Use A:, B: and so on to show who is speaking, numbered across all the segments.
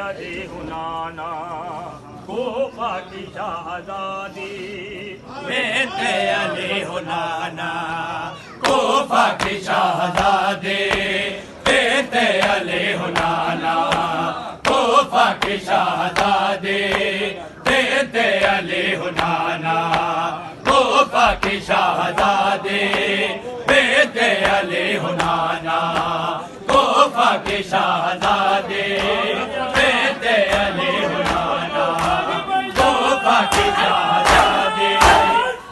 A: अली हुनाना कोफा की शहजादी
B: बेटे अली हुनाना कोफा की शहजादी बेटे अली हुनाना कोफा की शहजादी बेटे अली हुनाना कोफा की शहजादी बेटे अली हुनाना कोफा की शहजादी बेटे अली हुनाना कोफा की शहजादी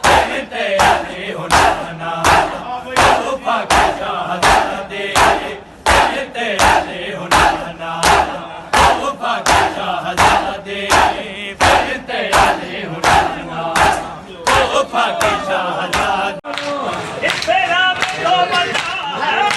B: बेटे अली हुनाना कोफा की शहजादी बेटे अली हुनाना कोफा की शहजादी बेटे अली हुनाना कोफा की शहजादी
A: इससे नाम तो बता है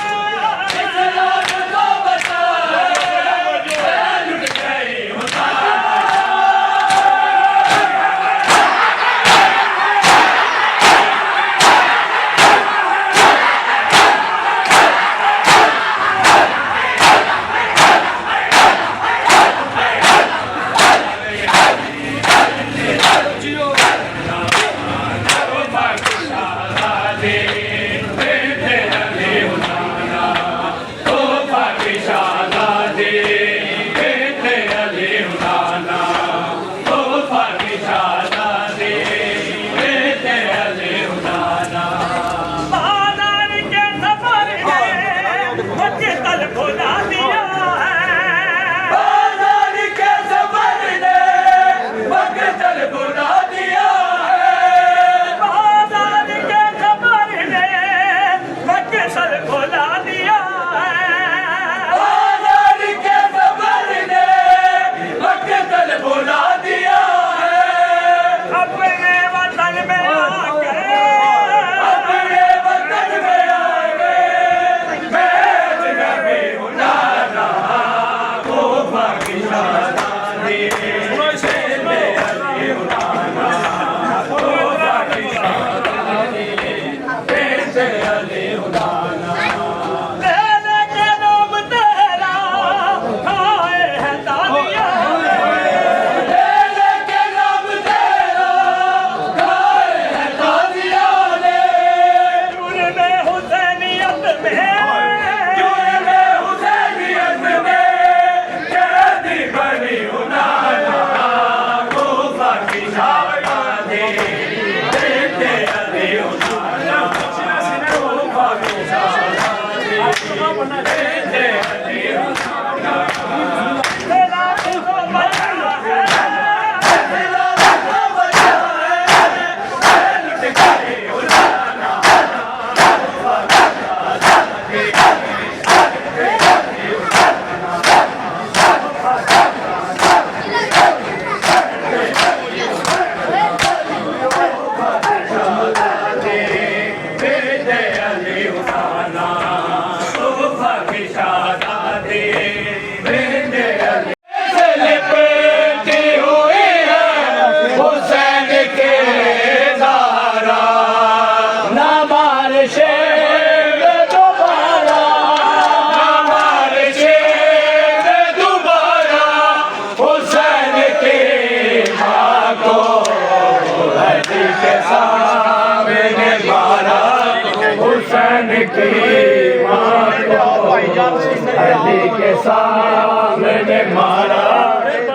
B: अली के सामने मारा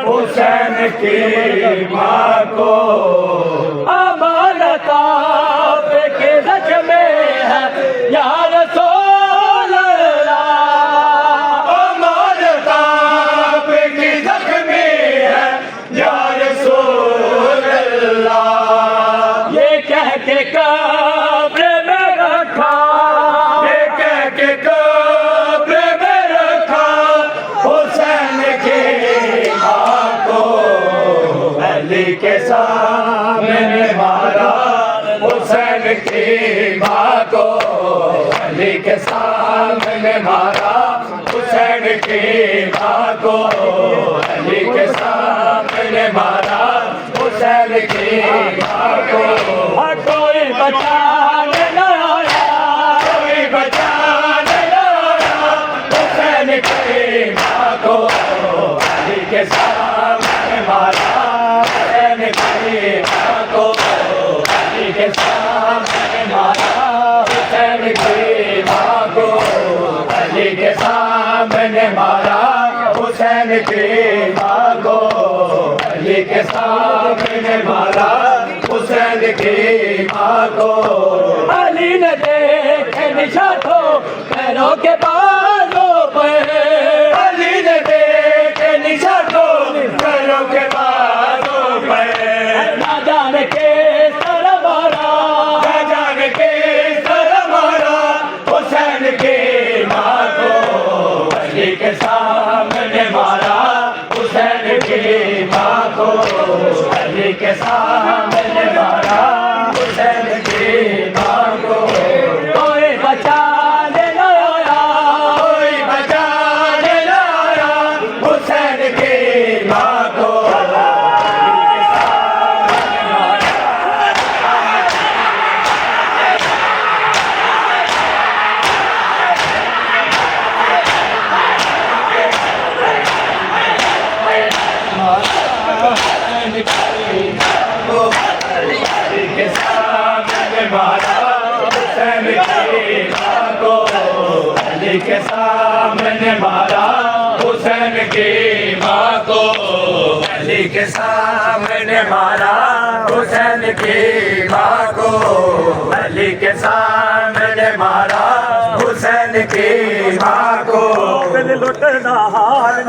B: हुसैन की माँ को अमानत के सच में है या रसूल अल्लाह अमानत की सच में है या रसूल अल्लाह ये कह के कब्र में रखा ये कह के कब्र में रखा हुसैन की माँ को अली के सामने मारा हुसैन की माँ को अली के सामने मारा हुसैन की माँ को अली के सामने मारा हुसैन की माँ को कोई बचाने न आया कोई बचाने न आया हुसैन की माँ को अली के अली के सामने मारा हुसैन की माँ को, अली के सामने मारा हुसैन की माँ को, अली के सामने मारा हुसैन की माँ को।
A: लुटना हार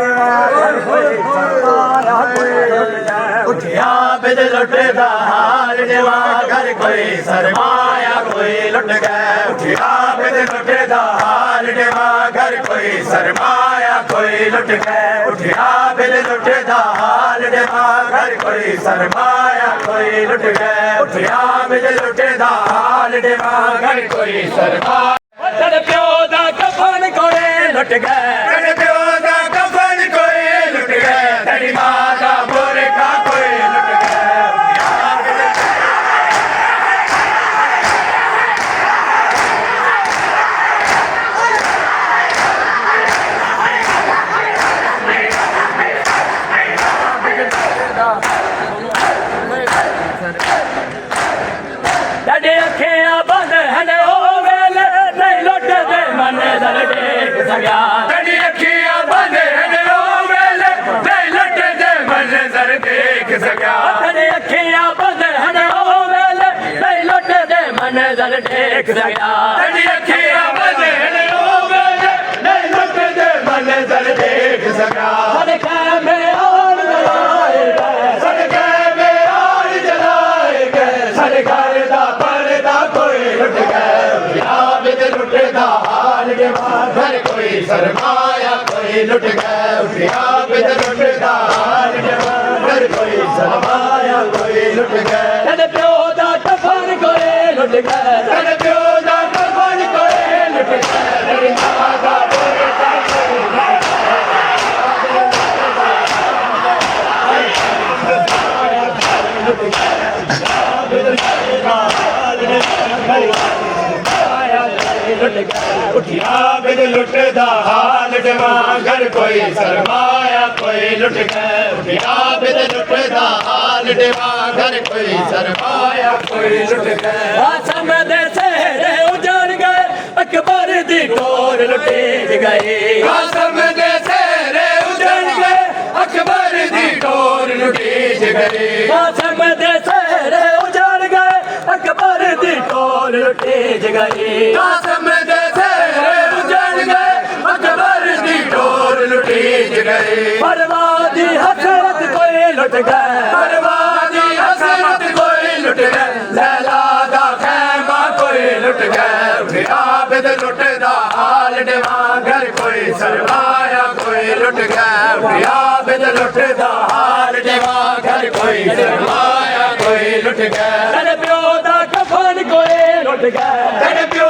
B: उठिया बिद लुटदा हार देवा घर कोई सरमाया कोई लुट गए, उठिया बिद लुटदा हार देवा घर कोई सरमाया कोई लुट गए, उठिया बिद लुटदा हार देवा घर कोई सरमाया कोई लुट गए, उठिया बिद लुटदा हार देवा घर कोई सरमाया। तेरे प्यो दा कफन कोई लुट गए, तेरे प्यो दा कफन कोई लुट गए, तेरी मां दा बुरखा कोई लुट गए। तेरी अखियां बंद हैं ओ वेले नहीं लुटदे मन दर देख सका, तेरी अखियां बंद हैं ओ वेले नहीं लुटदे मन दर देख सका, तेरी अखियां बंद हैं ओ वेले नहीं लुटदे मन दर देख सका, तेरी अखियां बंद हैं ओ वेले नहीं लुटदे मन दर देख सका। सदके में और जलाए गए, सदके में और जलाए गए, सरकार दा पर्दा कोई लुट गए, बिद लुटदा हाल देवा घर कोई सरमाया कोई लुट गए, बिद लुटदा हाल देवा घर कोई सरमाया कोई लुट गए। तेरे प्यो दा कफन कोई लुट गए, तेरे प्यो दा कफन कोई लुट गए, तेरी मां दा बुरखा कोई लुट गए। उठिया बिद लुटदा हाल देवा घर कोई सरमाया कोई लुट गए, उठिया बिद लुटदा हाल देवा घर कोई सरमाया कोई लुट गए। आसम दे सेहरे उजड़ गए, अकबर दी टोर लुटेज गए, आसम दे सेहरे उजड़ गए, अकबर दी टोर लुटेज गए, आसम दे सेहरे उजड़ गए, अकबर दी टोर लुटेज गए, आसम दे सेहरे उजड़ गए, अकबर दी टोर लुटेज गए। परवाह दी हसरत कोई लुट गए, परवाह दी हसरत कोई लुट गए, लैला दा खैमा कोई लुट गए, बिद लुटदा हाल देवा घर कोई सरमाया कोई लुट गए, बिद लुटदा हाल देवा घर कोई सरमाया कोई लुट गए। तेरे प्यो दा कफन कोई लुट गए, तेरे प्यो